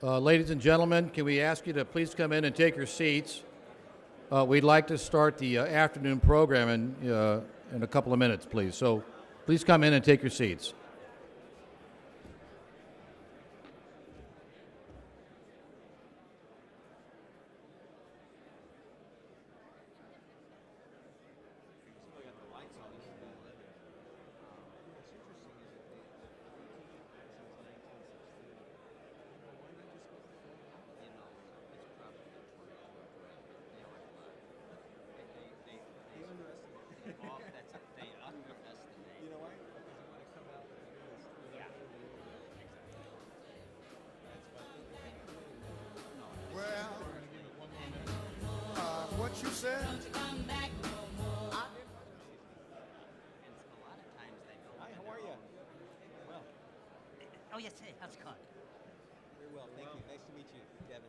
Ladies and gentlemen, can we ask you to please come in and take your seats? We'd like to start the afternoon program in a couple of minutes, please. So please come in and take your seats. What you said? Hi, how are you? Well. Oh, yes, hey, how's it going? Very well, thank you. Nice to meet you, Kevin.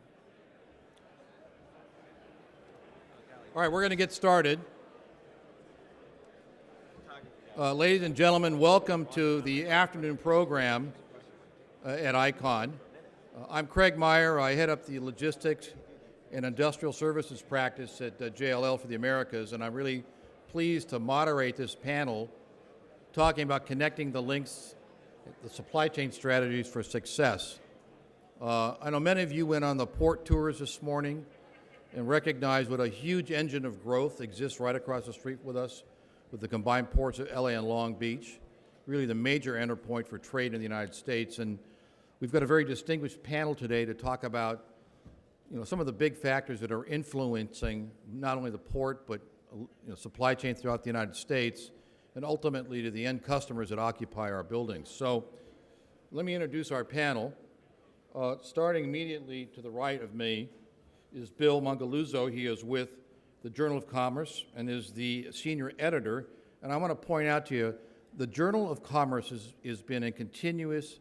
All right, we're going to get started. Ladies and gentlemen, welcome to the afternoon program at ICON. I'm Craig Meyer. I head up the logistics and industrial services practice at JLL for the Americas, and I'm really pleased to moderate this panel talking about connecting the links, the supply chain strategies for success. I know many of you went on the port tours this morning and recognized what a huge engine of growth exists right across the street with us with the combined ports of LA and Long Beach, really the major enter point for trade in the United States. And we've got a very distinguished panel today to talk about some of the big factors that are influencing not only the port, but supply chain throughout the United States, and ultimately to the end customers that occupy our buildings. So let me introduce our panel. Starting immediately to the right of me is Bill Mangaluzzo. He is with the Journal of Commerce and is the senior editor. And I want to point out to you, the Journal of Commerce has been in continuous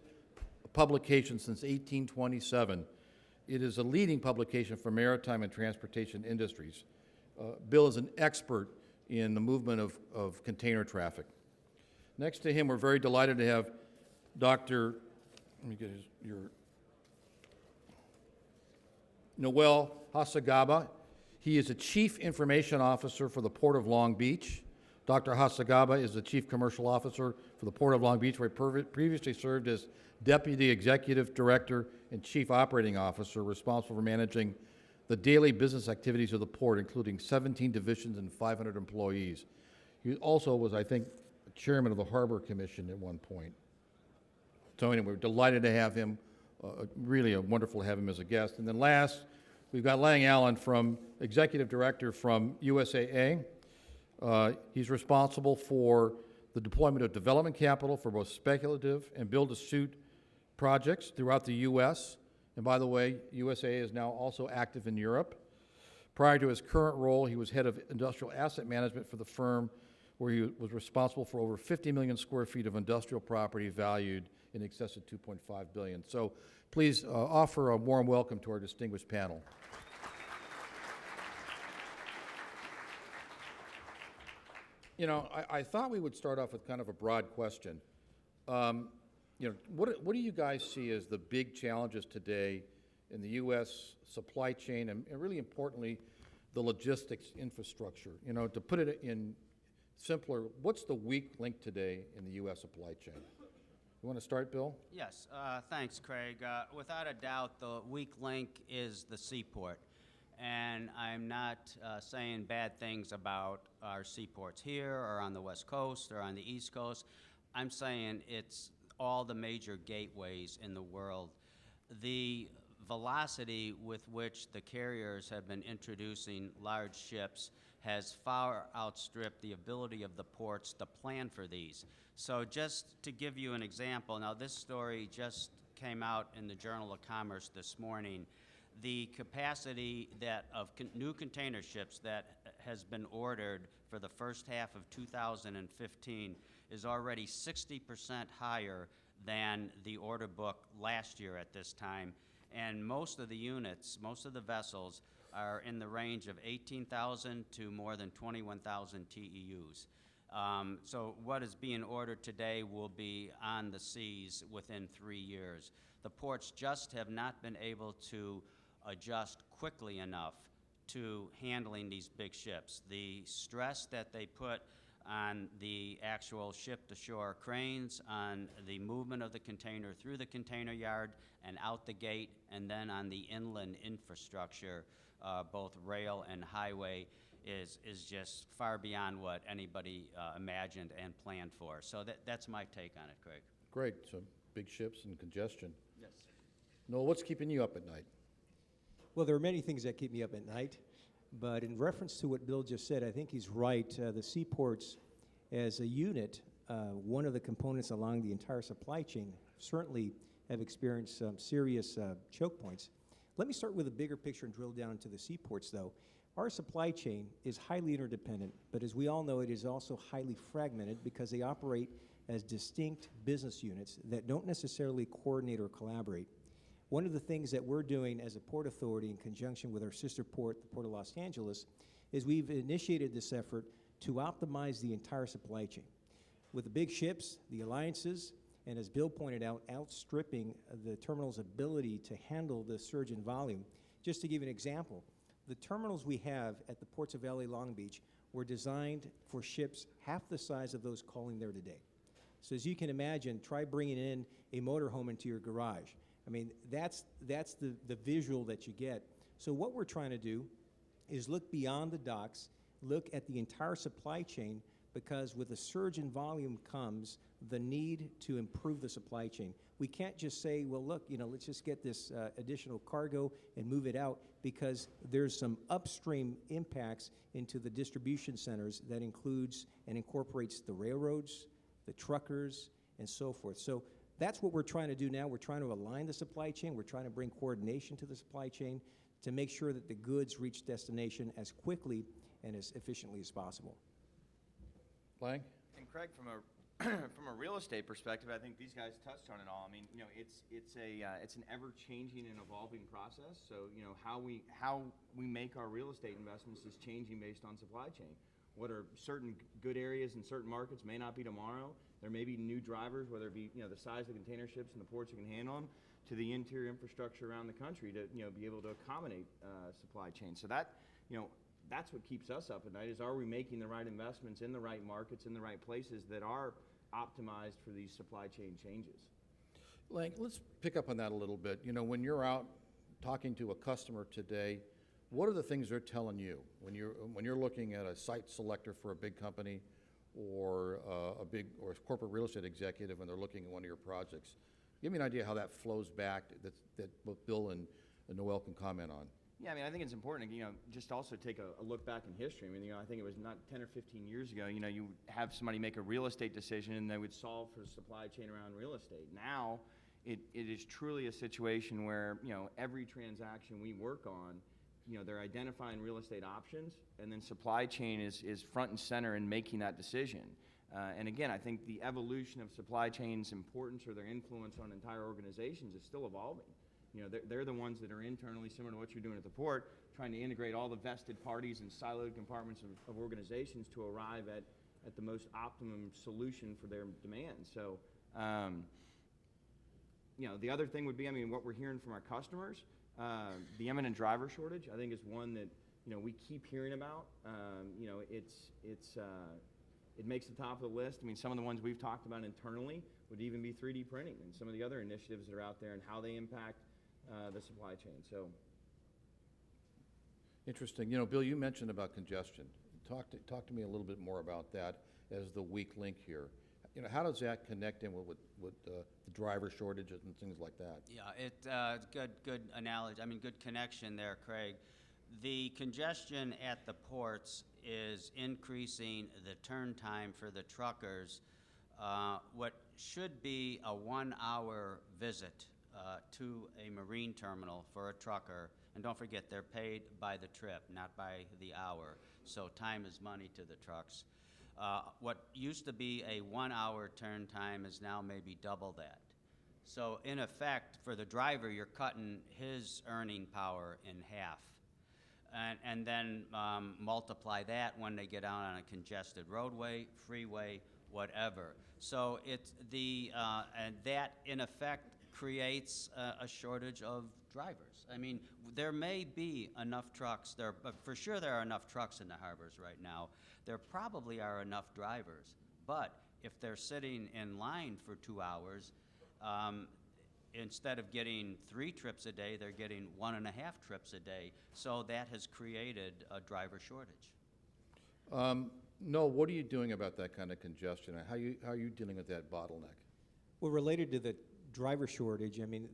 publication since 1827. It is a leading publication for maritime and transportation industries. Bill is an expert in the movement of container traffic. Next to him, we're very delighted to have Dr. Noel Hasagaba. He is the Chief Information Officer for the Port of Long Beach. Dr. Hasagaba is the Chief Commercial Officer for the Port of Long Beach, where he previously served as Deputy Executive Director and Chief Operating Officer, responsible for managing the daily business activities of the port, including 17 divisions and 500 employees. He also was, I think, Chairman of the Harbor Commission at one point. So anyway, we're delighted to have him. Really wonderful to have him as a guest. And then last, we've got Lang Allen, from Executive Director from USAA. He's responsible for the deployment of development capital for both speculative and build-to-suit projects throughout the U.S. And by the way, USAA is now also active in Europe. Prior to his current role, he was head of industrial asset management for the firm, where he was responsible for over 50 million square feet of industrial property valued in excess of $2.5 billion. So please offer a warm welcome to our distinguished panel. I thought we would start off with kind of a broad question. What do you guys see as the big challenges today in the U.S. supply chain and really importantly, the logistics infrastructure? To put it in simpler, what's the weak link today in the U.S. supply chain? You want to start, Bill? Yes, thanks, Craig. Without a doubt, the weak link is the seaport. And I'm not saying bad things about our seaports here or on the West Coast or on the East Coast. I'm saying it's all the major gateways in the world. The velocity with which the carriers have been introducing large ships has far outstripped the ability of the ports to plan for these. So just to give you an example, now this story just came out in the Journal of Commerce this morning. The capacity of new container ships that has been ordered for the first half of 2015 is already 60% higher than the order book last year at this time. And most of the units, most of the vessels are in the range of 18,000 to more than 21,000 TEUs. So what is being ordered today will be on the seas within 3 years. The ports just have not been able to adjust quickly enough to handling these big ships. The stress that they put on the actual ship-to-shore cranes, on the movement of the container through the container yard and out the gate, and then on the inland infrastructure, both rail and highway, is just far beyond what anybody imagined and planned for. So that's my take on it, Craig. Great, so big ships and congestion. Yes. Noel, what's keeping you up at night? Well, there are many things that keep me up at night, but in reference to what Bill just said, I think he's right. The seaports as a unit, one of the components along the entire supply chain, certainly have experienced some serious choke points. Let me start with a bigger picture and drill down into the seaports, though. Our supply chain is highly interdependent, but as we all know, it is also highly fragmented because they operate as distinct business units that don't necessarily coordinate or collaborate. One of the things that we're doing as a port authority in conjunction with our sister port, the Port of Los Angeles, is we've initiated this effort to optimize the entire supply chain. With the big ships, the alliances, and as Bill pointed out, outstripping the terminal's ability to handle the surge in volume. Just to give you an example, the terminals we have at the ports of LA Long Beach were designed for ships half the size of those calling there today. So as you can imagine, try bringing in a motorhome into your garage. I mean, that's the visual that you get. So what we're trying to do is look beyond the docks, look at the entire supply chain, because with a surge in volume comes the need to improve the supply chain. We can't just say, well, look, let's just get this additional cargo and move it out, because there's some upstream impacts into the distribution centers that includes and incorporates the railroads, the truckers, and so forth. So that's what we're trying to do now. We're trying to align the supply chain. We're trying to bring coordination to the supply chain to make sure that the goods reach destination as quickly and as efficiently as possible. Lang? And Craig, from a from a real estate perspective, I think these guys touched on it all. I mean, it's an ever-changing and evolving process. So, how we make our real estate investments is changing based on supply chain. What are certain good areas in certain markets may not be tomorrow. There may be new drivers, whether it be the size of the container ships and the ports that can handle them, to the interior infrastructure around the country to be able to accommodate supply chain. So that's what keeps us up at night, is are we making the right investments in the right markets, in the right places that are optimized for these supply chain changes. Lang, let's pick up on that a little bit. When you're out talking to a customer today, what are the things they're telling you when you're looking at a site selector for a big company or a corporate real estate executive when they're looking at one of your projects? Give me an idea how that flows back that both Bill and Noel can comment on. Yeah, I mean, I think it's important to, just also take a look back in history. I mean, I think it was not 10 or 15 years ago, you would have somebody make a real estate decision and they would solve for the supply chain around real estate. Now, it is truly a situation where, every transaction we work on, they're identifying real estate options, and then supply chain is front and center in making that decision. And again, I think the evolution of supply chain's importance or their influence on entire organizations is still evolving. They're the ones that are internally, similar to what you're doing at the port, trying to integrate all the vested parties and siloed compartments of organizations to arrive at the most optimum solution for their demands. So, the other thing would be, what we're hearing from our customers, the imminent driver shortage, I think, is one that, we keep hearing about. It makes the top of the list. Some of the ones we've talked about internally would even be 3D printing and some of the other initiatives that are out there and how they impact the supply chain. So interesting. Bill, you mentioned about congestion. Talk to me a little bit more about that as the weak link here. How does that connect in with the driver shortages and things like that? Yeah, good analogy. Good connection there, Craig. The congestion at the ports is increasing the turn time for the truckers. What should be a 1-hour visit to a marine terminal for a trucker, and don't forget, they're paid by the trip, not by the hour, so time is money to the trucks. What used to be a 1-hour turn time is now maybe double that. So in effect, for the driver, you're cutting his earning power in half. and then multiply that when they get out on a congested roadway, freeway, whatever. So it's and that in effect creates a shortage of drivers. I mean, there may be enough trucks there, but for sure there are enough trucks in the harbors right now. There probably are enough drivers, but if they're sitting in line for 2 hours, instead of getting 3 trips a day, they're getting 1.5 trips a day. So that has created a driver shortage. No, what are you doing about that kind of congestion? How are you dealing with that bottleneck? Well, related to the driver shortage, I mean,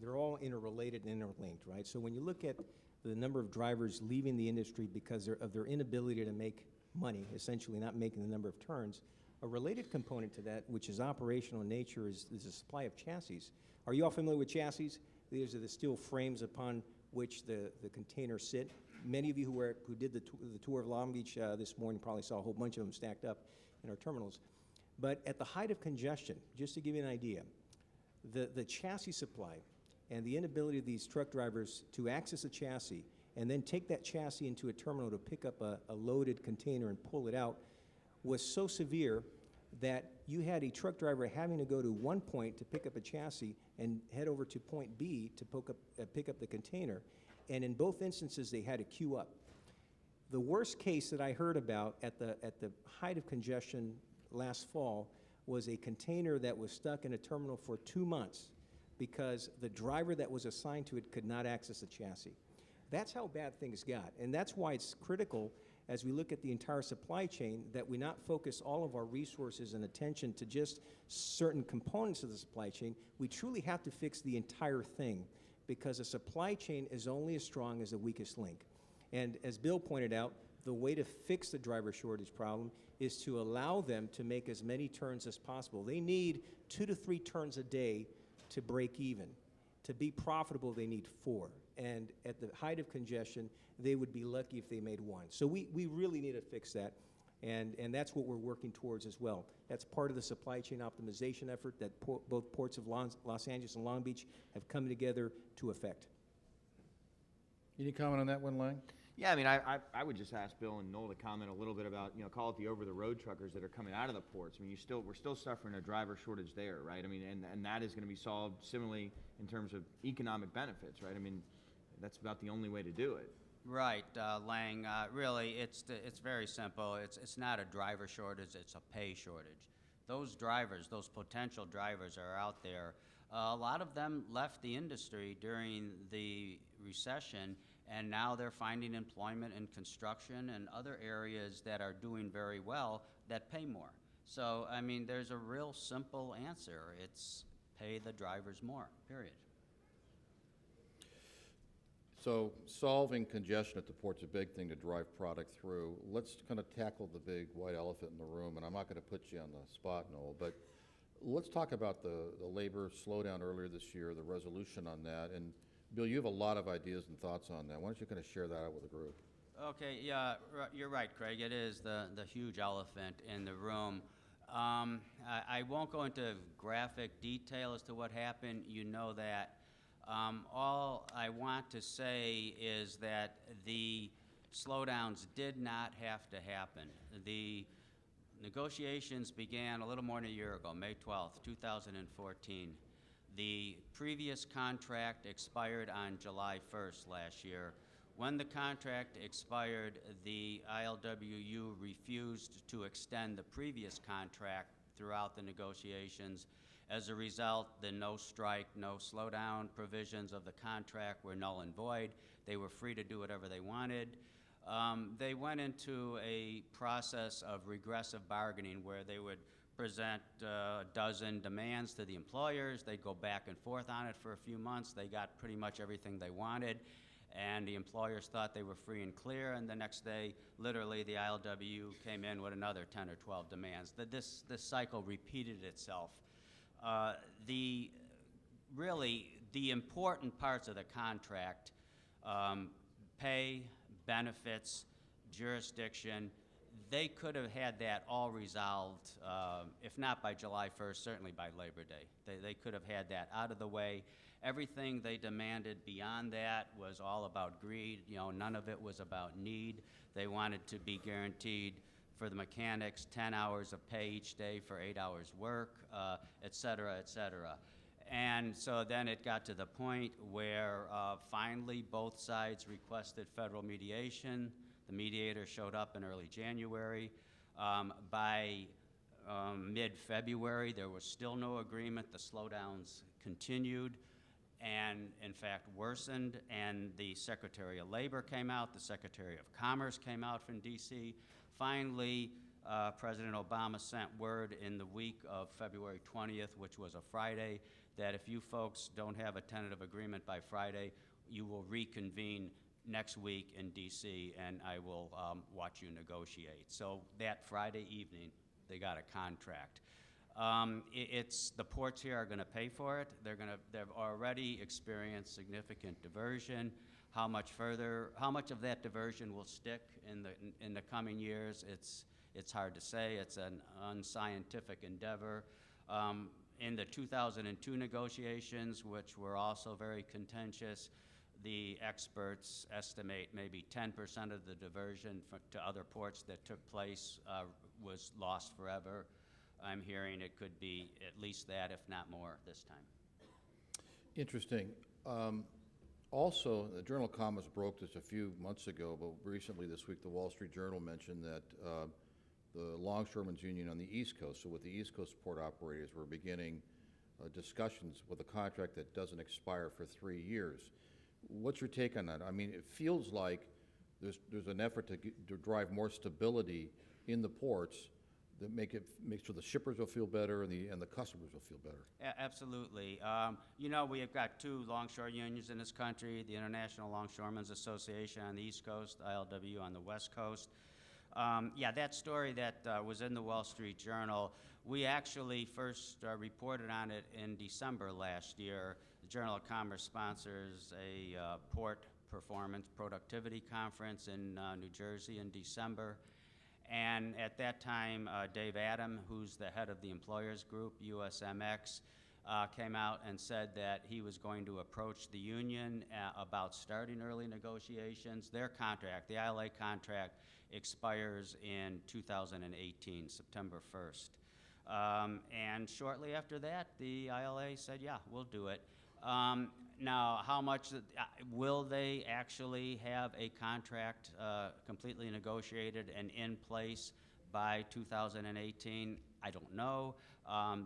they're all interrelated and interlinked, right? So when you look at the number of drivers leaving the industry because of their inability to make money, essentially not making the number of turns, a related component to that, which is operational in nature, is the supply of chassis. Are you all familiar with chassis? These are the steel frames upon which the containers sit. Many of you who did the tour of Long Beach this morning probably saw a whole bunch of them stacked up in our terminals. But at the height of congestion, just to give you an idea, the chassis supply and the inability of these truck drivers to access a chassis and then take that chassis into a terminal to pick up a loaded container and pull it out was so severe that you had a truck driver having to go to one point to pick up a chassis and head over to point B to pick up the container. And in both instances, they had to queue up. The worst case that I heard about at the height of congestion last fall was a container that was stuck in a terminal for 2 months because the driver that was assigned to it could not access the chassis. That's how bad things got. And that's why it's critical as we look at the entire supply chain that we not focus all of our resources and attention to just certain components of the supply chain. We truly have to fix the entire thing because a supply chain is only as strong as the weakest link. And as Bill pointed out, the way to fix the driver shortage problem is to allow them to make as many turns as possible. They need 2 to 3 turns a day to break even. To be profitable, they need 4. And at the height of congestion, they would be lucky if they made 1. So we really need to fix that, and that's what we're working towards as well. That's part of the supply chain optimization effort that both ports of Los Angeles and Long Beach have come together to effect. Any comment on that one, Lang? Yeah, I mean, I would just ask Bill and Noel to comment a little bit about, call it the over-the-road truckers that are coming out of the ports. I mean, we're still suffering a driver shortage there, right? I mean, and that is going to be solved similarly in terms of economic benefits, right? I mean, that's about the only way to do it. Right, Lang. Really, it's very simple. It's not a driver shortage; it's a pay shortage. Those drivers, those potential drivers, are out there. A lot of them left the industry during the recession, and now they're finding employment in construction and other areas that are doing very well that pay more. So, I mean, there's a real simple answer. It's pay the drivers more, period. So solving congestion at the port's a big thing to drive product through. Let's kind of tackle the big white elephant in the room, and I'm not going to put you on the spot, Noel, but let's talk about the labor slowdown earlier this year, the resolution on that. And Bill, you have a lot of ideas and thoughts on that. Why don't you kind of share that out with the group? Okay, yeah, you're right, Craig. It is the huge elephant in the room. I won't go into graphic detail as to what happened. You know that. All I want to say is that the slowdowns did not have to happen. The negotiations began a little more than a year ago, May 12th, 2014. The previous contract expired on July 1st last year. When the contract expired, the ILWU refused to extend the previous contract throughout the negotiations. As a result, the no strike, no slowdown provisions of the contract were null and void. They were free to do whatever they wanted. They went into a process of regressive bargaining where they would present a dozen demands to the employers. They'd go back and forth on it for a few months. They got pretty much everything they wanted, and the employers thought they were free and clear, and the next day, literally, the ILWU came in with another 10 or 12 demands. This cycle repeated itself. The important parts of the contract, pay, benefits, jurisdiction, they could have had that all resolved, if not by July 1st, certainly by Labor Day. They could have had that out of the way. Everything they demanded beyond that was all about greed. You know, none of it was about need. They wanted to be guaranteed for the mechanics 10 hours of pay each day for 8 hours work, et cetera, et cetera. And so then it got to the point where finally both sides requested federal mediation. The mediator showed up in early January. By mid-February, there was still no agreement. The slowdowns continued and, in fact, worsened. And the Secretary of Labor came out. The Secretary of Commerce came out from D.C. Finally, President Obama sent word in the week of February 20th, which was a Friday, that if you folks don't have a tentative agreement by Friday, you will reconvene next week in D.C., and I will watch you negotiate. So that Friday evening, they got a contract. The ports here are going to pay for it. They've already experienced significant diversion. How much of that diversion will stick in the coming years? It's hard to say. It's an unscientific endeavor. In the 2002 negotiations, which were also very contentious, the experts estimate maybe 10% of the diversion to other ports that took place was lost forever. I'm hearing it could be at least that, if not more, this time. Interesting. Also, the Journal of Commerce broke this a few months ago, but recently this week the Wall Street Journal mentioned that the Longshoremen's Union on the East Coast, so with the East Coast port operators, were beginning discussions with a contract that doesn't expire for 3 years. What's your take on that? I mean, it feels like there's an effort to drive more stability in the ports that make sure the shippers will feel better and the customers will feel better. Absolutely. You know, we have got two longshore unions in this country, the International Longshoremen's Association on the East Coast, ILWU on the West Coast. Yeah, that story that was in the Wall Street Journal, we actually first reported on it in December last year. The Journal of Commerce sponsors a port performance productivity conference in New Jersey in December. And at that time, Dave Adam, who's the head of the employers group, USMX, came out and said that he was going to approach the union about starting early negotiations. Their contract, the ILA contract, expires in 2018, September 1st. And shortly after that, the ILA said, yeah, we'll do it. Now, how much will they actually have a contract completely negotiated and in place by 2018? I don't know.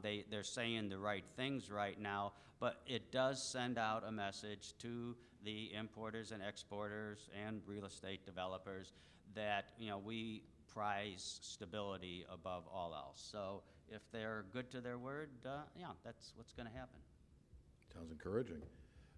They're saying the right things right now, but it does send out a message to the importers and exporters and real estate developers that, you know, we prize stability above all else. So if they're good to their word, yeah, that's what's going to happen. Sounds encouraging.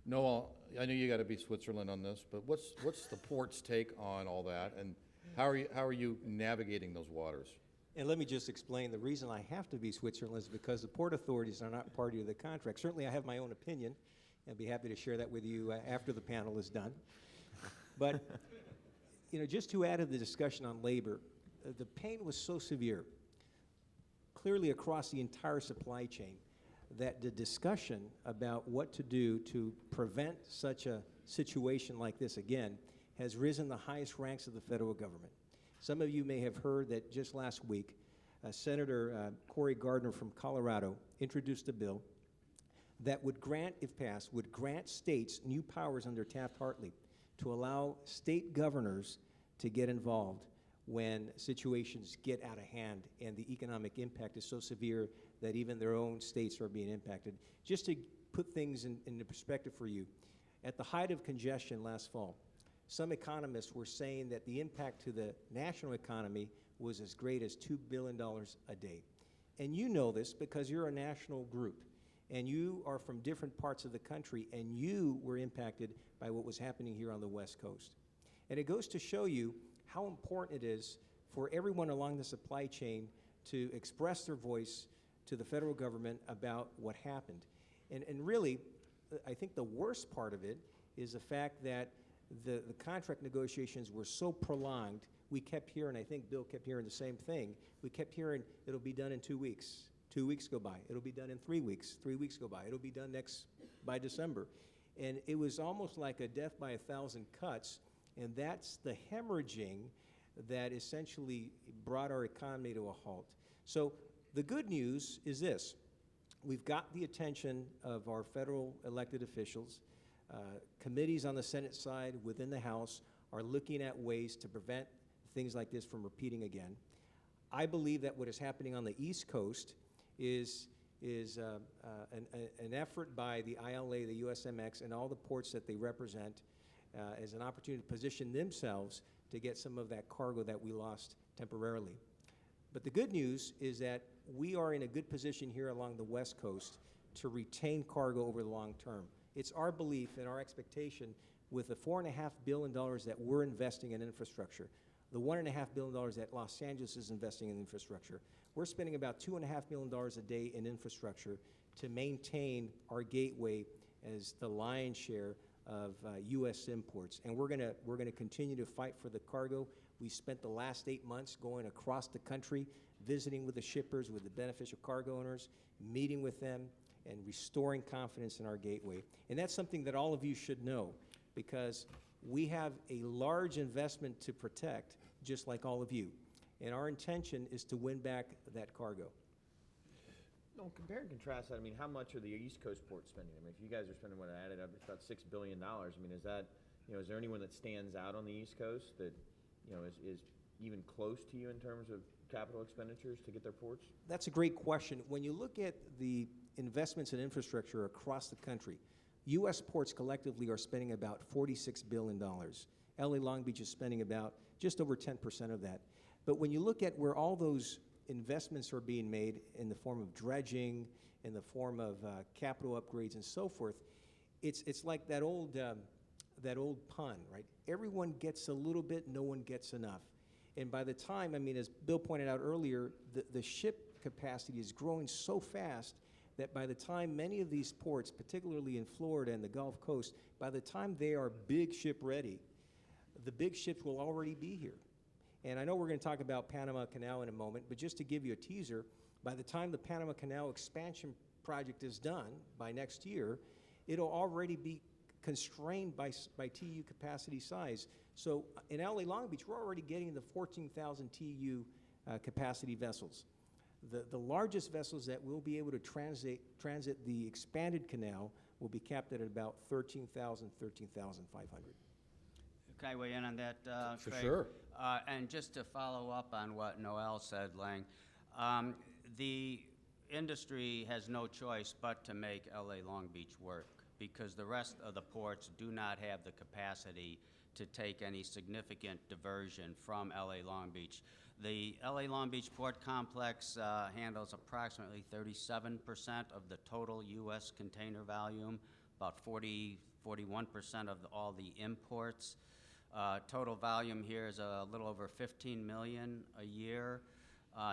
Noel, I know you got to be Switzerland on this, but what's the port's take on all that, and how are you navigating those waters? And let me just explain, the reason I have to be Switzerland is because the port authorities are not party to the contract. Certainly I have my own opinion, and I'd be happy to share that with you after the panel is done. But, you know, just to add to the discussion on labor, the pain was so severe, clearly across the entire supply chain, that the discussion about what to do to prevent such a situation like this again has risen the highest ranks of the federal government. Some of you may have heard that just last week, Senator Cory Gardner from Colorado introduced a bill that would grant, if passed, would grant states new powers under Taft-Hartley to allow state governors to get involved when situations get out of hand and the economic impact is so severe that even their own states are being impacted. Just to put things into perspective for you, at the height of congestion last fall, some economists were saying that the impact to the national economy was as great as $2 billion a day. And you know this because you're a national group, and you are from different parts of the country, and you were impacted by what was happening here on the West Coast. And it goes to show you how important it is for everyone along the supply chain to express their voice to the federal government about what happened. And really, I think the worst part of it is the fact that the contract negotiations were so prolonged we kept hearing, I think Bill kept hearing the same thing, we kept hearing it'll be done in 2 weeks. 2 weeks go by. It'll be done in 3 weeks. 3 weeks go by. It'll be done by December. And it was almost like a death by 1,000 cuts, and that's the hemorrhaging that essentially brought our economy to a halt. So the good news is this. We've got the attention of our federal elected officials. Committees on the Senate side within the House are looking at ways to prevent things like this from repeating again. I believe that what is happening on the East Coast is an effort by the ILA, the USMX, and all the ports that they represent as an opportunity to position themselves to get some of that cargo that we lost temporarily. But the good news is that we are in a good position here along the West Coast to retain cargo over the long term. It's our belief and our expectation with the $4.5 billion that we're investing in infrastructure, the $1.5 billion that Los Angeles is investing in infrastructure, we're spending about $2.5 million a day in infrastructure to maintain our gateway as the lion's share of U.S. imports. And we're gonna continue to fight for the cargo. We spent the last 8 months going across the country, visiting with the shippers, with the beneficial cargo owners, meeting with them, and restoring confidence in our gateway. And that's something that all of you should know, because we have a large investment to protect, just like all of you. And our intention is to win back that cargo. No, compare and contrast that. I mean, how much are the East Coast ports spending? I mean, if you guys are spending what I added up, it's about $6 billion. I mean, is that, is there anyone that stands out on the East Coast that, is even close to you in terms of capital expenditures to get their ports? That's a great question. When you look at the investments in infrastructure across the country, U.S. ports collectively are spending about $46 billion. LA Long Beach is spending about just over 10% of that. But when you look at where all those investments are being made in the form of dredging, in the form of capital upgrades and so forth, it's like that old pun, right? Everyone gets a little bit, no one gets enough. And by the time, I mean, as Bill pointed out earlier, the ship capacity is growing so fast that by the time many of these ports, particularly in Florida and the Gulf Coast, by the time they are big ship ready, the big ships will already be here. And I know we're going to talk about Panama Canal in a moment, but just to give you a teaser, by the time the Panama Canal expansion project is done by next year, it'll already be constrained by TEU capacity size. So in LA Long Beach, we're already getting the 14,000 TEU capacity vessels. The largest vessels that will be able to transit the expanded canal will be capped at about 13,000, 13,500. Can I weigh in on that, For Craig? sure. And just to follow up on what Noel said, Lang, the industry has no choice but to make LA Long Beach work, because the rest of the ports do not have the capacity to take any significant diversion from LA Long Beach. The LA Long Beach Port Complex handles approximately 37% of the total U.S. container volume, about 41% of all the imports. Total volume here is a little over 15 million a year.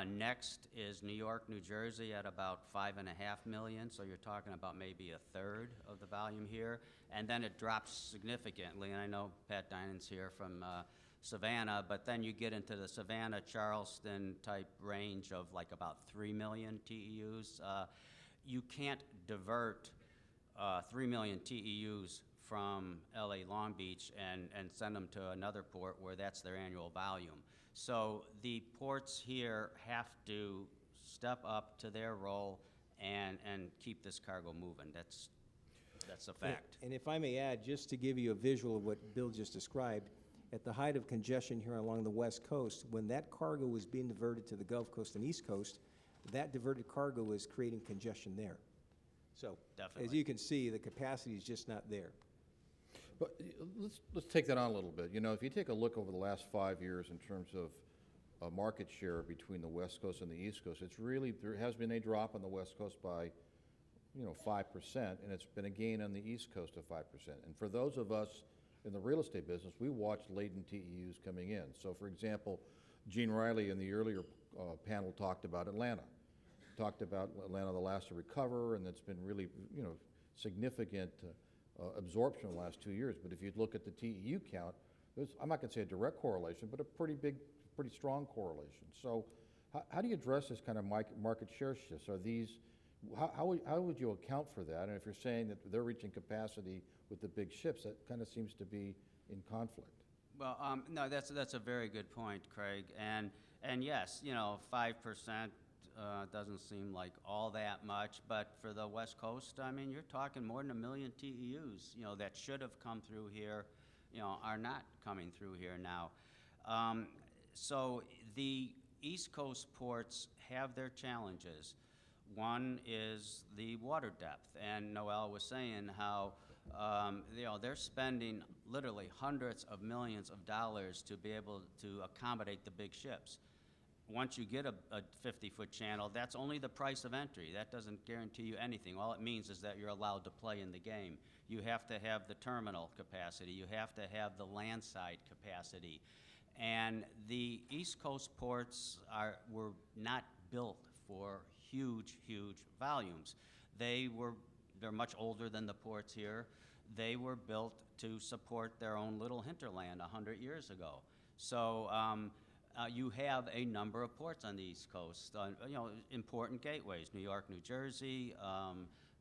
Next is New York, New Jersey at about 5.5 million, so you're talking about maybe a third of the volume here. And then it drops significantly, and I know Pat Dinan's here from Savannah, but then you get into the Savannah, Charleston type range of like about 3 million TEUs. You can't divert 3 million TEUs from LA Long Beach and send them to another port where that's their annual volume. So the ports here have to step up to their role and keep this cargo moving. That's a fact. And if I may add, just to give you a visual of what Bill just described, at the height of congestion here along the West Coast, when that cargo was being diverted to the Gulf Coast and East Coast, that diverted cargo was creating congestion there. So, Definitely. As you can see, the capacity is just not there. But let's take that on a little bit. If you take a look over the last 5 years in terms of market share between the West Coast and the East Coast, there has been a drop on the West Coast by 5%, and it's been a gain on the East Coast of 5%. And for those of us in the real estate business, we watch laden TEUs coming in. So for example, Gene Riley in the earlier panel talked about Atlanta. Talked about Atlanta, the last to recover, and it's been really, significant absorption in the last 2 years. But if you look at the TEU count, I'm not going to say a direct correlation, but a pretty big, pretty strong correlation. So how do you address this kind of market share shifts? Are these, how would you account for that? And if you're saying that they're reaching capacity with the big ships, that kind of seems to be in conflict. Well, no, that's a very good point, Craig. And yes, 5% doesn't seem like all that much, but for the West Coast, I mean, you're talking more than 1 million TEUs, that should have come through here, are not coming through here now. So the East Coast ports have their challenges. One is the water depth, and Noel was saying how they're spending literally hundreds of millions of dollars to be able to accommodate the big ships. Once you get a 50-foot channel, that's only the price of entry. That doesn't guarantee you anything. All it means is that you're allowed to play in the game. You have to have the terminal capacity. You have to have the landside capacity. And the East Coast ports were not built for huge, huge volumes. They're much older than the ports here. They were built to support their own little hinterland 100 years ago. So you have a number of ports on the East Coast, important gateways: New York, New Jersey,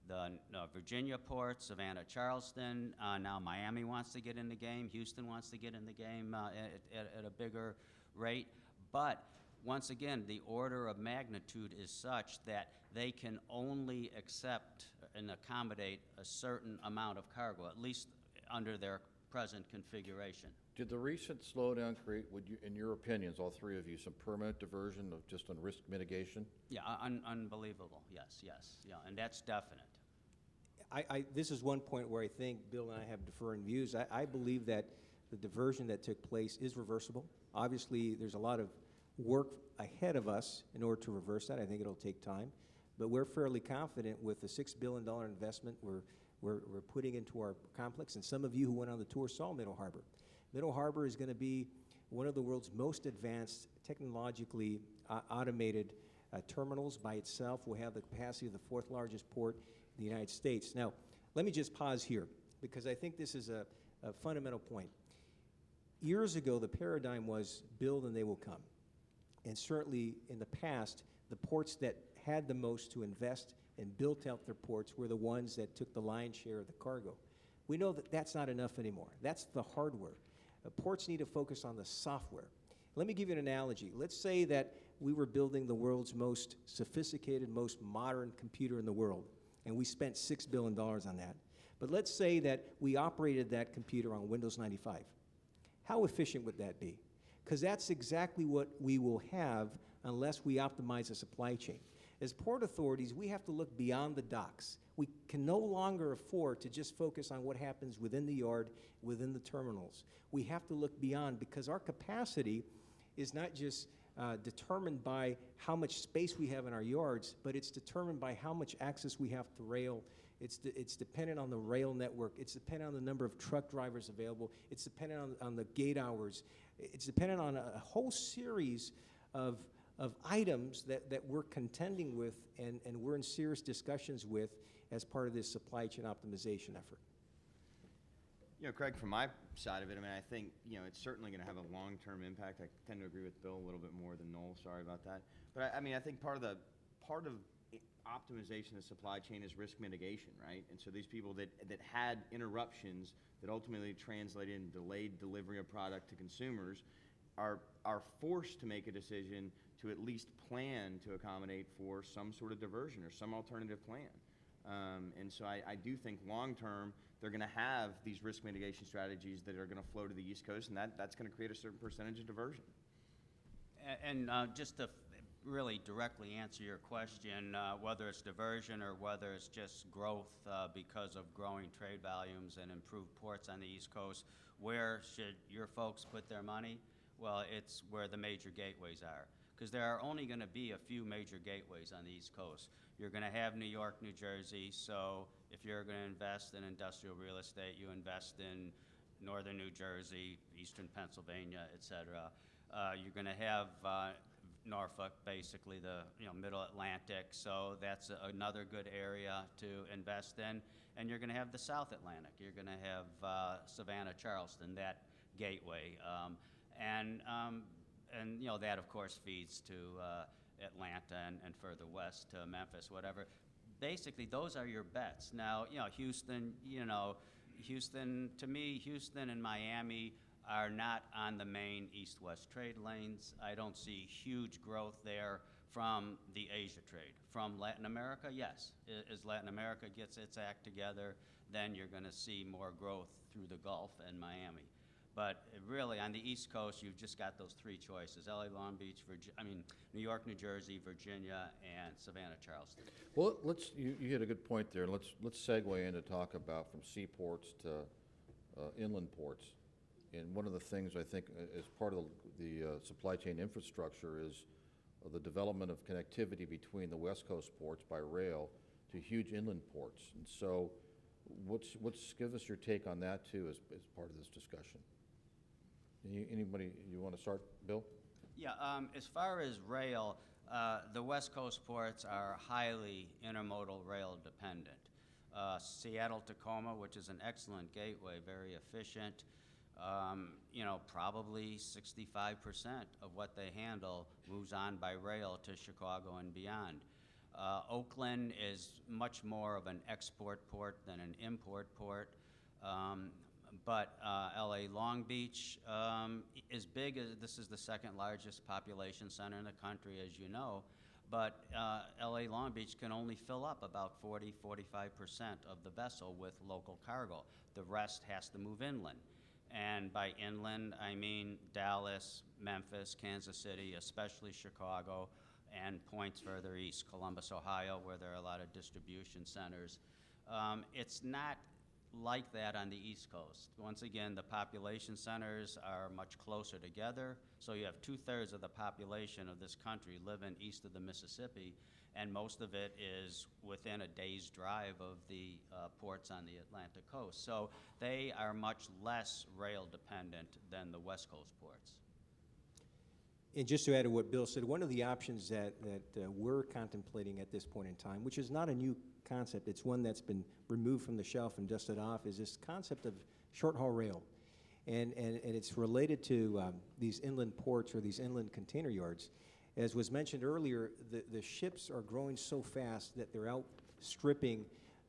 the Virginia ports, Savannah, Charleston. Now Miami wants to get in the game. Houston wants to get in the game at a bigger rate. But once again, the order of magnitude is such that they can only accept and accommodate a certain amount of cargo, at least under their present configuration. Did the recent slowdown create, in your opinions, all three of you, some permanent diversion of just on risk mitigation? Yeah, unbelievable. Yes, yeah, and that's definite. This is one point where I think Bill and I have differing views. I believe that the diversion that took place is reversible. Obviously, there's a lot of work ahead of us in order to reverse that. I think it'll take time, but we're fairly confident with the $6 billion investment we're putting into our complex. And some of you who went on the tour saw Middle Harbor. Middle Harbor is going to be one of the world's most advanced, technologically automated terminals by itself. We'll have the capacity of the 4th largest port in the United States. Now, let me just pause here, because I think this is a fundamental point. Years ago, the paradigm was build and they will come. And certainly in the past, the ports that had the most to invest and built out their ports were the ones that took the lion's share of the cargo. We know that that's not enough anymore. That's the hardware. Ports need to focus on the software. Let me give you an analogy. Let's say that we were building the world's most sophisticated, most modern computer in the world, and we spent $6 billion on that. But let's say that we operated that computer on Windows 95. How efficient would that be? Because that's exactly what we will have unless we optimize the supply chain. As port authorities, we have to look beyond the docks. We can no longer afford to just focus on what happens within the yard, within the terminals. We have to look beyond, because our capacity is not just determined by how much space we have in our yards, but it's determined by how much access we have to rail. It's dependent on the rail network. It's dependent on the number of truck drivers available. It's dependent on the gate hours. It's dependent on a whole series of items that we're contending with and we're in serious discussions with as part of this supply chain optimization effort. Craig, from my side of it, I mean, I think, it's certainly going to have a long-term impact. I tend to agree with Bill a little bit more than Noel. Sorry about that. But I mean, I think part of optimization of the supply chain is risk mitigation, right? And so these people that had interruptions that ultimately translated in delayed delivery of product to consumers are forced to make a decision to at least plan to accommodate for some sort of diversion or some alternative plan. And so I do think long-term, they're going to have these risk mitigation strategies that are going to flow to the East Coast, and that's going to create a certain percentage of diversion. And just to really directly answer your question, whether it's diversion or whether it's just growth because of growing trade volumes and improved ports on the East Coast, where should your folks put their money? Well, it's where the major gateways are, because there are only going to be a few major gateways on the East Coast. You're going to have New York, New Jersey, so if you're going to invest in industrial real estate, you invest in northern New Jersey, eastern Pennsylvania, et cetera. You're going to have Norfolk, basically the middle Atlantic, so that's another good area to invest in. And you're going to have the South Atlantic. You're going to have Savannah, Charleston, gateway. And you know, that of course feeds to Atlanta and further west to Memphis, whatever. Basically, those are your bets. Now, you know, Houston, to me, Houston and Miami are not on the main east-west trade lanes. I don't see huge growth there from the Asia trade. From Latin America, yes. As Latin America gets its act together, then you're going to see more growth through the Gulf and Miami. But really, on the East Coast, you've just got those three choices: LA, Long Beach, New York, New Jersey, Virginia, and Savannah, Charleston. Well, you hit a good point there. Let's segue in to talk about from seaports to inland ports. And one of the things I think as part of the supply chain infrastructure is the development of connectivity between the West Coast ports by rail to huge inland ports. And so give us your take on that too as part of this discussion. Anybody, you want to start, Bill? Yeah, as far as rail, the West Coast ports are highly intermodal rail dependent. Seattle-Tacoma, which is an excellent gateway, very efficient, you know, probably 65% of what they handle moves on by rail to Chicago and beyond. Oakland is much more of an export port than an import port. But LA Long Beach is big. This is the second largest population center in the country, as you know. But LA Long Beach can only fill up about 40–45% of the vessel with local cargo. The rest has to move inland. And by inland, I mean Dallas, Memphis, Kansas City, especially Chicago, and points further east, Columbus, Ohio, where there are a lot of distribution centers. It's not like that on the East Coast. Once again, the population centers are much closer together, so you have 2/3 of the population of this country living east of the Mississippi, and most of it is within a day's drive of the ports on the Atlantic coast. So they are much less rail dependent than the West Coast ports. And just to add to what Bill said, one of the options that we're contemplating at this point in time, which is not a new concept, it's one that's been removed from the shelf and dusted off, is this concept of short-haul rail. And it's related to these inland ports or these inland container yards. As was mentioned earlier, the ships are growing so fast that they're outstripping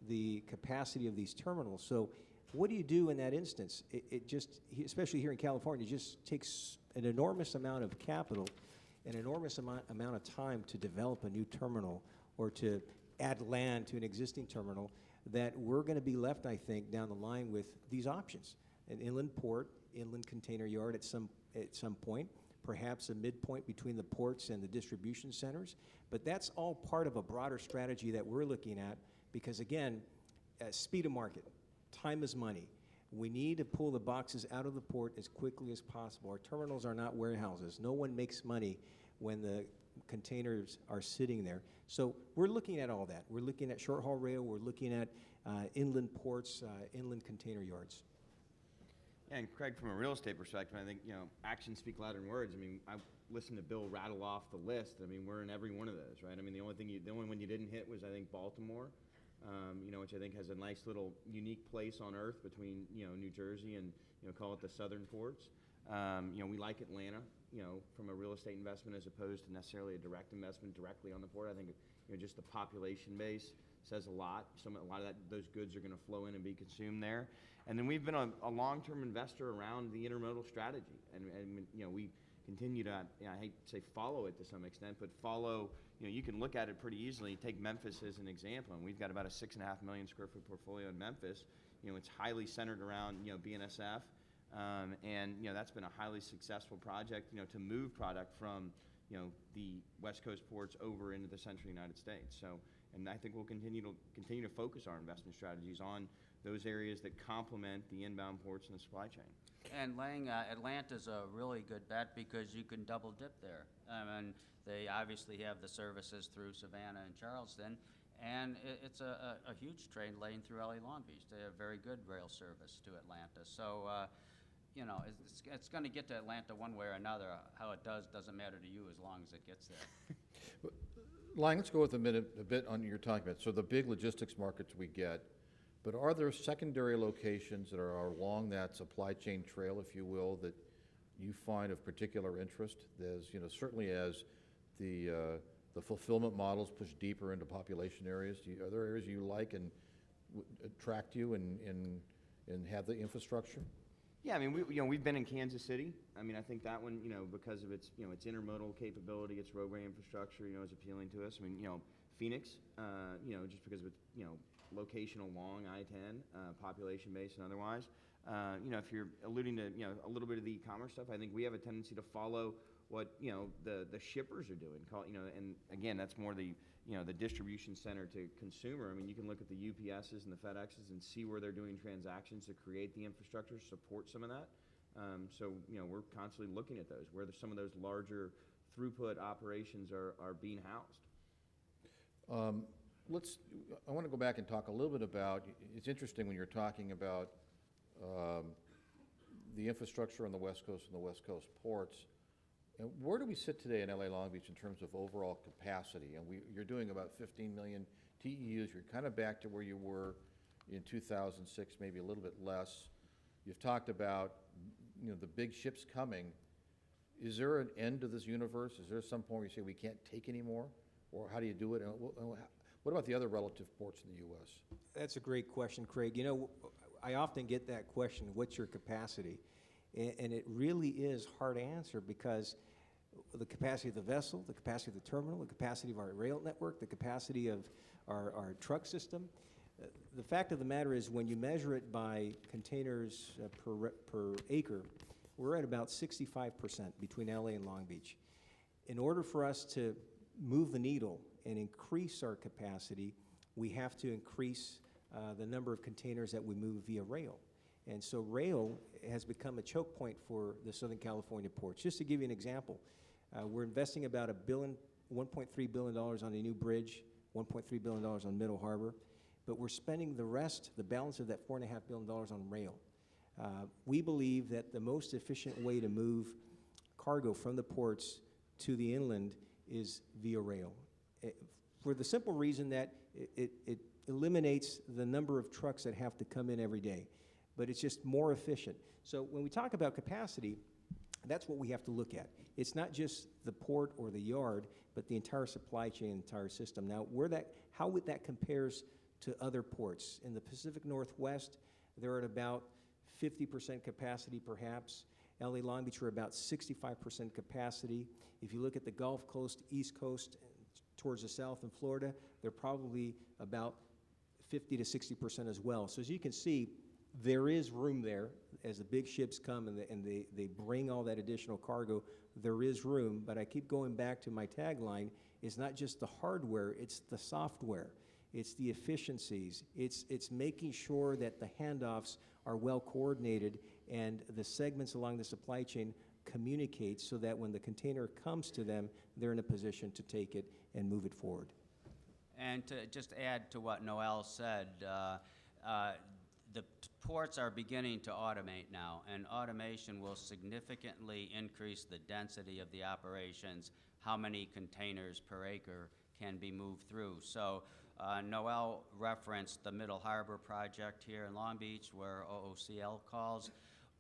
the capacity of these terminals. So what do you do in that instance? It just, especially here in California, it just takes an enormous amount of capital, an enormous amount of time to develop a new terminal or to add land to an existing terminal, that we're going to be left, I think, down the line with these options: an inland port, inland container yard at some point, perhaps a midpoint between the ports and the distribution centers. But that's all part of a broader strategy that we're looking at because, again, speed of market, time is money. We need to pull the boxes out of the port as quickly as possible. Our terminals are not warehouses. No one makes money when the containers are sitting there. So we're looking at all that. We're looking at short-haul rail. We're looking at inland ports, inland container yards. Yeah, and Craig, from a real estate perspective, I think, you know, actions speak louder than words. I mean, I listened to Bill rattle off the list. I mean, we're in every one of those, right? I mean, the only one you didn't hit was, I think, Baltimore, you know, which I think has a nice little unique place on earth between, you know, New Jersey and, you know, call it the southern ports. You know, we like Atlanta, you know, from a real estate investment as opposed to necessarily a direct investment directly on the port. I think, you know, just the population base says a lot. A lot of those goods are going to flow in and be consumed there. And then we've been a long-term investor around the intermodal strategy. And you know, we continue to, you know, I hate to say follow it to some extent, but follow, you know, you can look at it pretty easily. Take Memphis as an example. And we've got about a 6.5 million square foot portfolio in Memphis. You know, it's highly centered around, you know, BNSF. And, you know, that's been a highly successful project, you know, to move product from, you know, the West Coast ports over into the central United States. So, and I think we'll continue to focus our investment strategies on those areas that complement the inbound ports and the supply chain. And Atlanta's a really good bet because you can double dip there. And they obviously have the services through Savannah and Charleston, and it's a huge train lane through LA Long Beach. They have very good rail service to Atlanta. So, you know, it's going to get to Atlanta one way or another. How it doesn't matter to you as long as it gets there. Lang, let's go with a bit on you're talking about. So the big logistics markets we get, But are there secondary locations that are along that supply chain trail, if you will, that you find of particular interest? As you know, certainly as the fulfillment models push deeper into population areas, are there areas you like and attract you and have the infrastructure? Yeah, I mean, we've been in Kansas City. I mean, I think that one, because of its, its intermodal capability, its roadway infrastructure, is appealing to us. I mean, Phoenix, just because of its, location along I-10, population base and otherwise. If you're alluding to, a little bit of the e-commerce stuff, I think we have a tendency to follow what, the shippers are doing. And again, that's more the, the distribution center to consumer. I mean, you can look at the UPSs and the FedExes and see where they're doing transactions to create the infrastructure, support some of that. So, we're constantly looking at those, where some of those larger throughput operations are being housed. I want to go back and talk a little bit about, it's interesting when you're talking about the infrastructure on the West Coast and the West Coast ports. And where do we sit today in LA Long Beach in terms of overall capacity? And you're doing about 15 million TEUs. You're kind of back to where you were in 2006, maybe a little bit less. You've talked about, the big ships coming. Is there an end to this universe? Is there some point where you say we can't take any more? Or how do you do it? And what about the other relative ports in the U.S.? That's a great question, Craig. I often get that question, what's your capacity? And it really is hard to answer because the capacity of the vessel, the capacity of the terminal, the capacity of our rail network, the capacity of our truck system. The fact of the matter is when you measure it by containers per acre, we're at about 65% between LA and Long Beach. In order for us to move the needle and increase our capacity, we have to increase the number of containers that we move via rail. And so rail has become a choke point for the Southern California ports. Just to give you an example, we're investing about $1.3 billion on a new bridge, $1.3 billion on Middle Harbor, but we're spending the balance of that $4.5 billion on rail. We believe that the most efficient way to move cargo from the ports to the inland is via rail. For the simple reason that it eliminates the number of trucks that have to come in every day, but it's just more efficient. So when we talk about capacity, that's what we have to look at. It's not just the port or the yard, but the entire supply chain, entire system. Now, how would that compares to other ports? In the Pacific Northwest, they're at about 50% capacity perhaps. LA Long Beach are about 65% capacity. If you look at the Gulf Coast, East Coast, towards the south in Florida, they're probably about 50 to 60% as well. So as you can see, there is room there. As the big ships come and they bring all that additional cargo, there is room. But I keep going back to my tagline, it's not just the hardware, it's the software. It's the efficiencies. It's making sure that the handoffs are well coordinated and the segments along the supply chain communicate so that when the container comes to them, they're in a position to take it and move it forward. And to just add to what Noel said, the ports are beginning to automate now, and automation will significantly increase the density of the operations, how many containers per acre can be moved through. So Noel referenced the Middle Harbor project here in Long Beach where OOCL calls.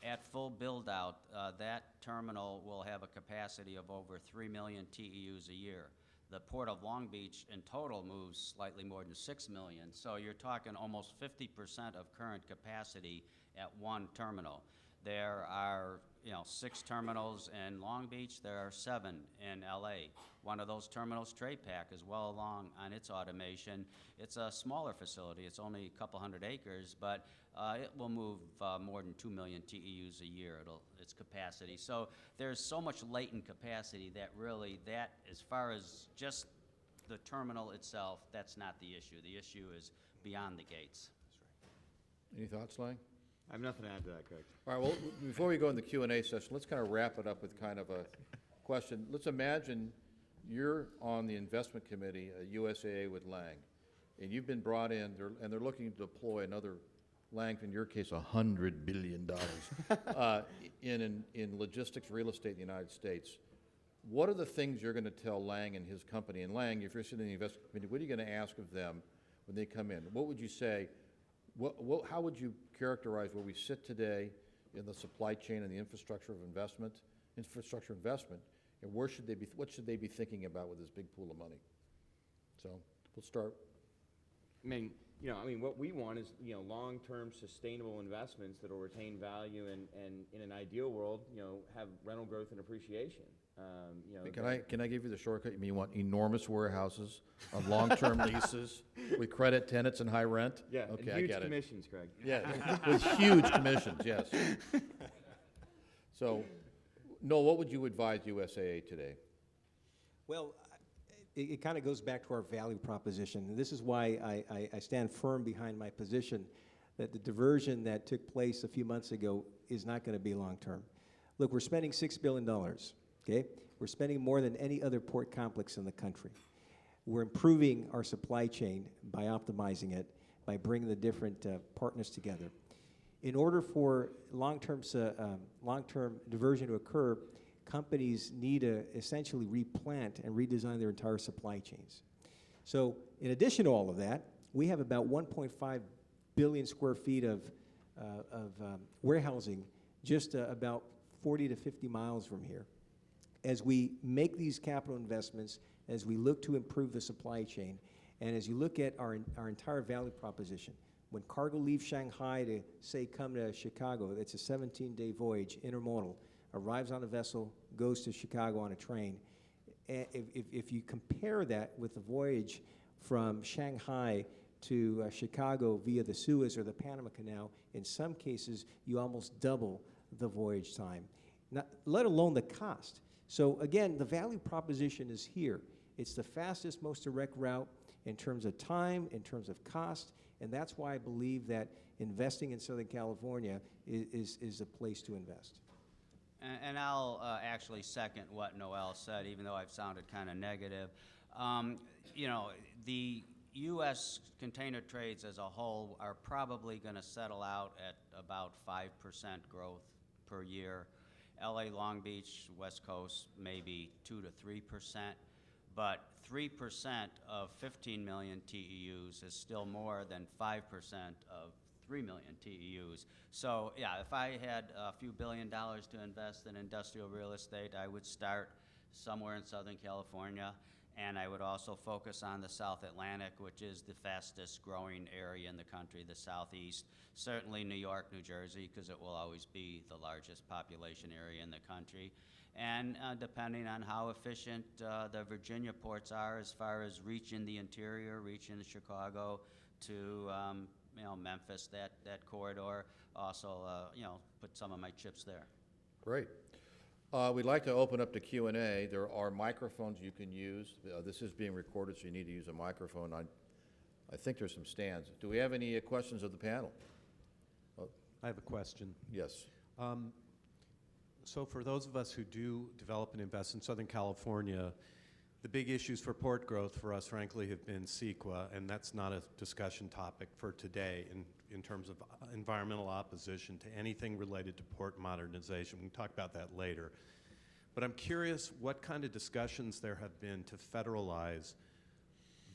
At full build-out, that terminal will have a capacity of over 3 million TEUs a year. The Port of Long Beach in total moves slightly more than 6 million. So you're talking almost 50% of current capacity at one terminal. There are 6 terminals in Long Beach. There are 7 in LA. One of those terminals, TradePac, is well along on its automation. It's a smaller facility. It's only a couple hundred acres, but it will move more than 2 million TEUs a year, its capacity. So there's so much latent capacity that really, as far as just the terminal itself, that's not the issue. The issue is beyond the gates. Any thoughts, Lang? I have nothing to add to that, Craig. All right, well, before we go in the Q&A session, let's kind of wrap it up with kind of a question. Let's imagine you're on the investment committee at USAA with Lang, and you've been brought in, and they're looking to deploy another, Lang, in your case, $100 billion in logistics real estate in the United States. What are the things you're going to tell Lang and his company? And Lang, if you're sitting in the investment committee, what are you going to ask of them when they come in? What would you say? how would you characterize where we sit today in the supply chain and the infrastructure investment, and what should they be thinking about with this big pool of money? So we'll start. What we want is, long-term sustainable investments that will retain value and in an ideal world, have rental growth and appreciation. Can I give you the shortcut? You mean you want enormous warehouses on long-term leases with credit tenants and high rent? Yeah, okay, and huge I get commissions, Craig. Yeah, with huge commissions, yes. So, Noel, what would you advise USAA today? Well, it kind of goes back to our value proposition. And this is why I stand firm behind my position that the diversion that took place a few months ago is not going to be long-term. Look, we're spending $6 billion, okay? We're spending more than any other port complex in the country. We're improving our supply chain by optimizing it, by bringing the different partners together. In order for long-term diversion to occur, companies need to essentially replant and redesign their entire supply chains. So in addition to all of that, we have about 1.5 billion square feet of warehousing just about 40 to 50 miles from here. As we make these capital investments, as we look to improve the supply chain, and as you look at our entire value proposition, when cargo leaves Shanghai to, say, come to Chicago, it's a 17-day voyage, intermodal, arrives on a vessel, goes to Chicago on a train. If you compare that with the voyage from Shanghai to Chicago via the Suez or the Panama Canal, in some cases, you almost double the voyage time, let alone the cost. So again, the value proposition is here. It's the fastest, most direct route in terms of time, in terms of cost, and that's why I believe that investing in Southern California is a place to invest. And I'll actually second what Noel said, even though I've sounded kind of negative. The U.S. container trades as a whole are probably going to settle out at about 5% growth per year. L.A., Long Beach, West Coast, maybe 2 to 3%. But 3% of 15 million TEUs is still more than 5% of 3 million TEUs. So yeah, if I had a few $1 billion to invest in industrial real estate, I would start somewhere in Southern California, and I would also focus on the South Atlantic, which is the fastest growing area in the country, the Southeast. Certainly New York, New Jersey, because it will always be the largest population area in the country. And depending on how efficient the Virginia ports are as far as reaching the interior, reaching Chicago to Memphis, that corridor, also put some of my chips there. Great. We'd like to open up to Q&A. There are microphones you can use. This is being recorded, so you need to use a microphone. I think there's some stands. Do we have any questions of the panel? I have a question. Yes. So for those of us who do develop and invest in Southern California, the big issues for port growth for us, frankly, have been CEQA, and that's not a discussion topic for today in terms of environmental opposition to anything related to port modernization. We can talk about that later. But I'm curious what kind of discussions there have been to federalize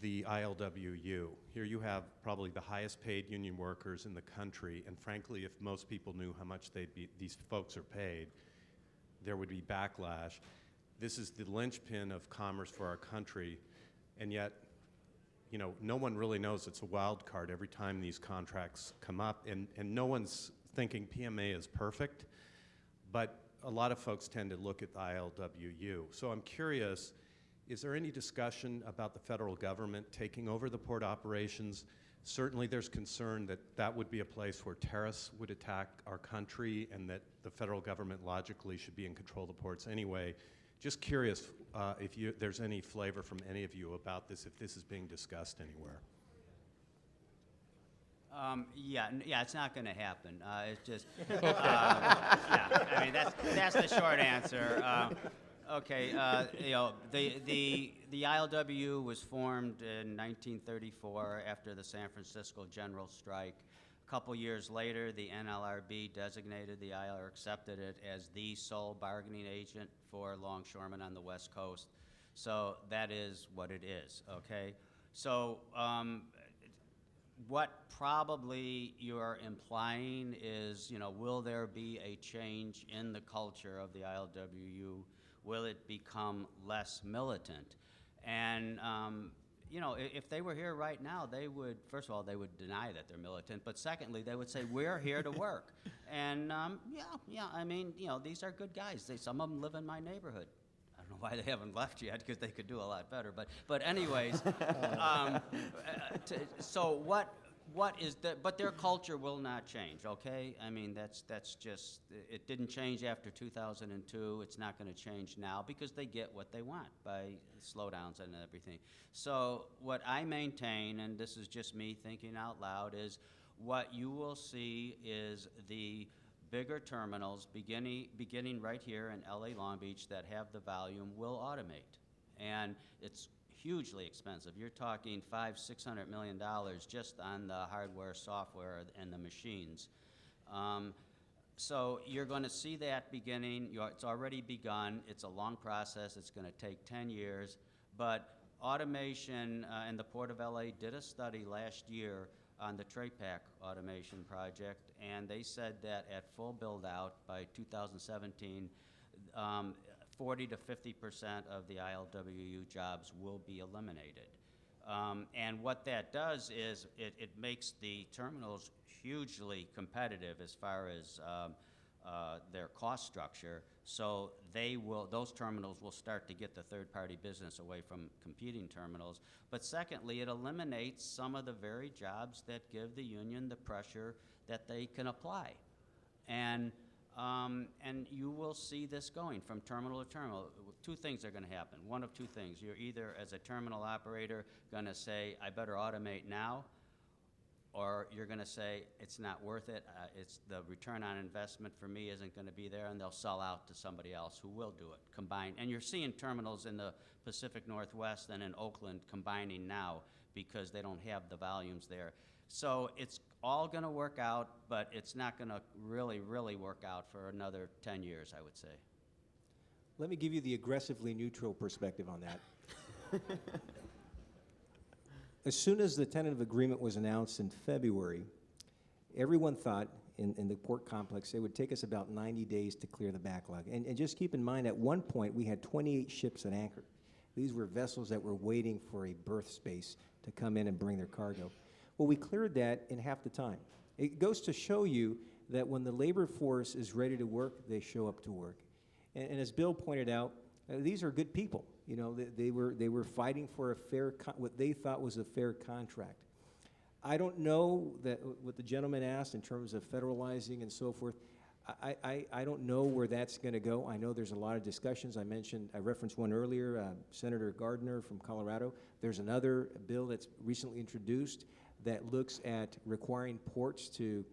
the ILWU. Here you have probably the highest paid union workers in the country, and frankly, if most people knew how much these folks are paid, there would be backlash. This is the linchpin of commerce for our country, and yet, no one really knows. It's a wild card every time these contracts come up, and no one's thinking PMA is perfect, but a lot of folks tend to look at the ILWU. So I'm curious, is there any discussion about the federal government taking over the port operations? Certainly there's concern that that would be a place where terrorists would attack our country and that the federal government logically should be in control of the ports anyway. Just curious if there's any flavor from any of you about this, if this is being discussed anywhere. Yeah, it's not going to happen. It's just, yeah, I mean, that's the short answer. Okay, the ILWU was formed in 1934 after the San Francisco General Strike. A couple years later, the NLRB designated the ILWU, or accepted it as the sole bargaining agent for longshoremen on the West Coast. So that is what it is, okay? So what probably you're implying is, will there be a change in the culture of the ILWU? Will it become less militant? And, if they were here right now, they would, first of all, they would deny that they're militant, but secondly, they would say, we're here to work. And, these are good guys. Some of them live in my neighborhood. I don't know why they haven't left yet, because they could do a lot better. But anyways, so what is that? But their culture will not change. Okay, I mean that's just, it didn't change after 2002. It's not going to change now because they get what they want by slowdowns and everything. So what I maintain, and this is just me thinking out loud, is what you will see is the bigger terminals beginning right here in LA Long Beach that have the volume will automate. And it's hugely expensive. You're talking $500–600 million just on the hardware, software, and the machines. So you're going to see that beginning. It's already begun. It's a long process. It's going to take 10 years. But automation, and the Port of LA did a study last year on the tray pack automation project, and they said that at full build-out by 2017, 40 to 50% of the ILWU jobs will be eliminated. And what that does is it makes the terminals hugely competitive as far as their cost structure. So those terminals will start to get the third-party business away from competing terminals. But secondly, it eliminates some of the very jobs that give the union the pressure that they can apply. And you will see this going from terminal to terminal. Two things are going to happen. One of two things. You're either, as a terminal operator, going to say, I better automate now, or you're going to say, it's not worth it. It's the return on investment for me isn't going to be there, and they'll sell out to somebody else who will do it, combine. And you're seeing terminals in the Pacific Northwest and in Oakland combining now because they don't have the volumes there. So it's all going to work out, but it's not going to really, really work out for another 10 years, I would say. Let me give you the aggressively neutral perspective on that. As soon as the tentative agreement was announced in February, everyone thought in the port complex it would take us about 90 days to clear the backlog. And just keep in mind, at one point, we had 28 ships at anchor. These were vessels that were waiting for a berth space to come in and bring their cargo. Well, we cleared that in half the time. It goes to show you that when the labor force is ready to work, they show up to work. And as Bill pointed out, these are good people. You know, they were fighting for a fair, what they thought was a fair contract. I don't know that what the gentleman asked in terms of federalizing and so forth. I don't know where that's going to go. I know there's a lot of discussions. I referenced one earlier, Senator Gardner from Colorado. There's another bill that's recently introduced that looks at requiring ports to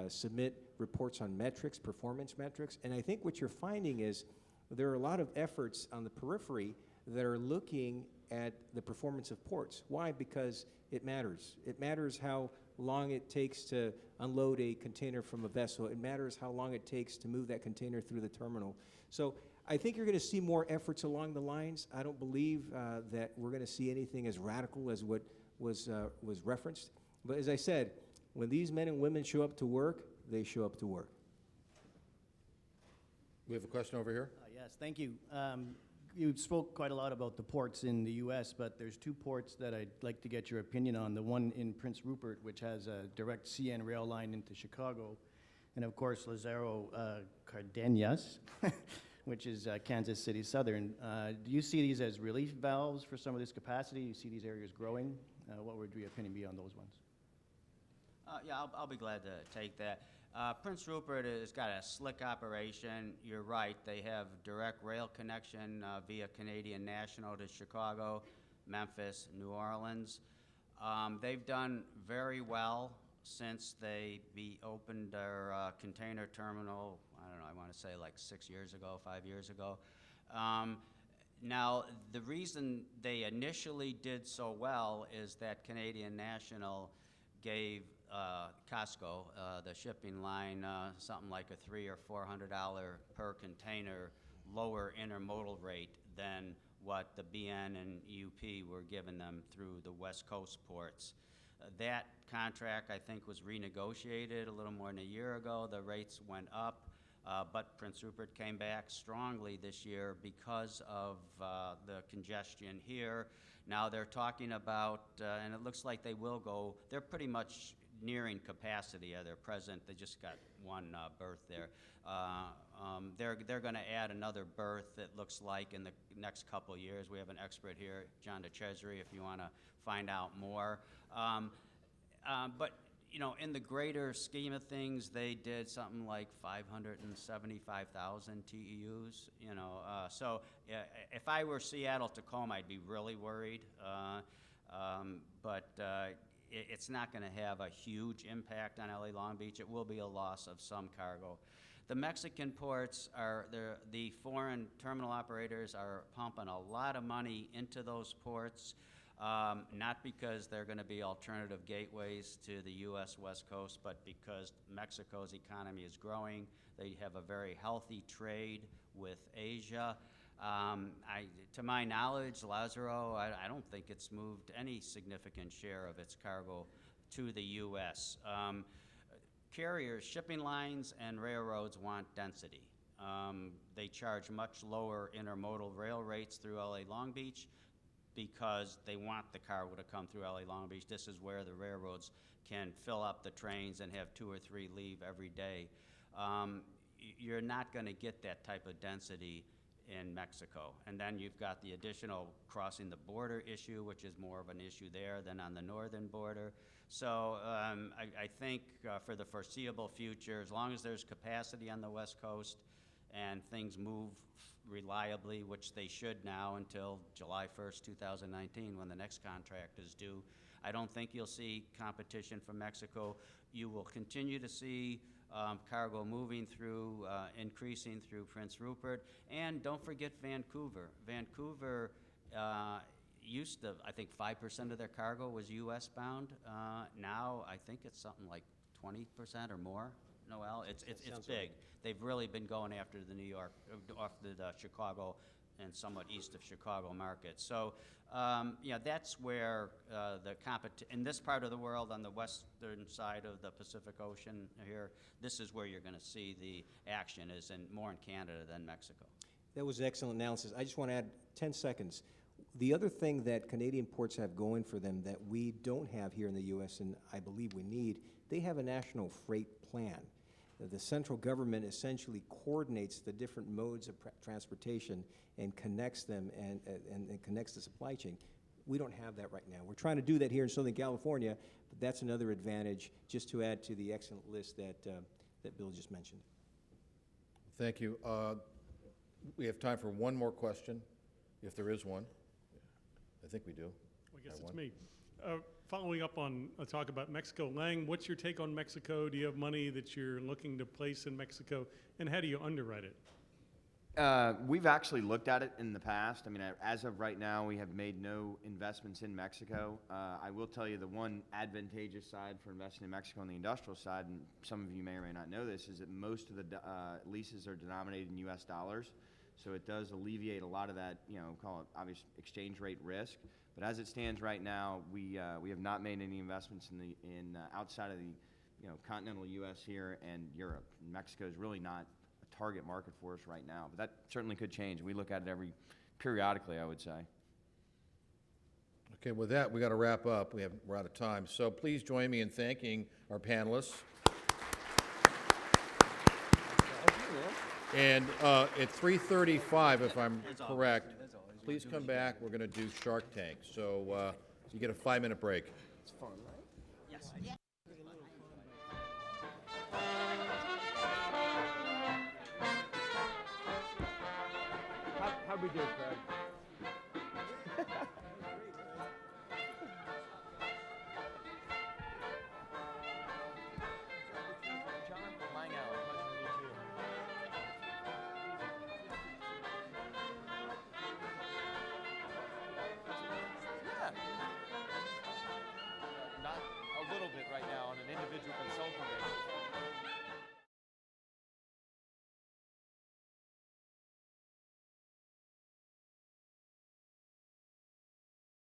submit reports on metrics, performance metrics. And I think what you're finding is there are a lot of efforts on the periphery that are looking at the performance of ports. Why? Because it matters. It matters how long it takes to unload a container from a vessel. It matters how long it takes to move that container through the terminal. So I think you're going to see more efforts along the lines. I don't believe that we're going to see anything as radical as what was referenced. But as I said, when these men and women show up to work, they show up to work. We have a question over here. Yes, thank you. You spoke quite a lot about the ports in the U.S., but there's two ports that I'd like to get your opinion on. The one in Prince Rupert, which has a direct CN rail line into Chicago, and of course Lázaro Cárdenas, which is Kansas City Southern. Do you see these as relief valves for some of this capacity? Do you see these areas growing? What would your opinion be on those ones? Yeah, I'll be glad to take that. Prince Rupert has got a slick operation. You're right, they have direct rail connection via Canadian National to Chicago, Memphis, New Orleans. They've done very well since they opened their container terminal, I don't know, I want to say like 6 years ago, 5 years ago. Now, the reason they initially did so well is that Canadian National gave Costco, the shipping line, something like a $300 or $400 per container lower intermodal rate than what the BN and UP were giving them through the West Coast ports. That contract, I think, was renegotiated a little more than a year ago. The rates went up, but Prince Rupert came back strongly this year because of the congestion here. Now they're talking about, and it looks like they will go, they're pretty much nearing capacity at their present. They just got one berth there. They're going to add another berth, it looks like, in the next couple of years. We have an expert here, John DeCesare, if you want to find out more. But you know, in the greater scheme of things, they did something like 575,000 TEUs. You know, so if I were Seattle Tacoma, I'd be really worried. But it's not going to have a huge impact on LA Long Beach. It will be a loss of some cargo. The Mexican ports are, the foreign terminal operators are pumping a lot of money into those ports, not because they're going to be alternative gateways to the U.S. West Coast, but because Mexico's economy is growing. They have a very healthy trade with Asia. To my knowledge, Lazaro, I don't think it's moved any significant share of its cargo to the U.S. Carriers, shipping lines, and railroads want density. They charge much lower intermodal rail rates through LA Long Beach because they want the cargo to come through LA Long Beach. This is where the railroads can fill up the trains and have 2 or 3 leave every day. You're not going to get that type of density in Mexico. And then you've got the additional crossing the border issue, which is more of an issue there than on the northern border. So I think for the foreseeable future, as long as there's capacity on the West Coast and things move reliably, which they should now until July 1st, 2019, when the next contract is due, I don't think you'll see competition from Mexico. You will continue to see cargo moving through, increasing through Prince Rupert. And don't forget Vancouver. Vancouver used to, I think 5% of their cargo was US bound. Now I think it's something like 20% or more. Noel, it's big. Right. They've really been going after the New York, off the Chicago and somewhat east of Chicago market. So, yeah, that's where in this part of the world, on the western side of the Pacific Ocean here, this is where you're going to see the action, is more in Canada than Mexico. That was excellent analysis. I just want to add 10 seconds. The other thing that Canadian ports have going for them that we don't have here in the U.S., and I believe we need, they have a national freight plan. The central government essentially coordinates the different modes of transportation and connects them and connects the supply chain. We don't have that right now. We're trying to do that here in Southern California, but that's another advantage, just to add to the excellent list that Bill just mentioned. Thank you. We have time for one more question, if there is one. I think we do. I guess it's me. Following up on a talk about Mexico, Lang, what's your take on Mexico? Do you have money that you're looking to place in Mexico, and how do you underwrite it? We've actually looked at it in the past. I mean, as of right now, we have made no investments in Mexico. I will tell you the one advantageous side for investing in Mexico on the industrial side, and some of you may or may not know this, is that most of the leases are denominated in U.S. dollars. So it does alleviate a lot of that, call it obvious exchange rate risk. But as it stands right now, we have not made any investments in outside of the continental U.S. here and Europe. And Mexico is really not a target market for us right now, but that certainly could change. We look at it periodically, I would say. Okay, with that, we got to wrap up. We're out of time. So please join me in thanking our panelists. And at 3:35, if I'm correct, please come back. We're going to do Shark Tank. So you get a 5-minute break. It's fun, right? Yes. How'd we do, Craig?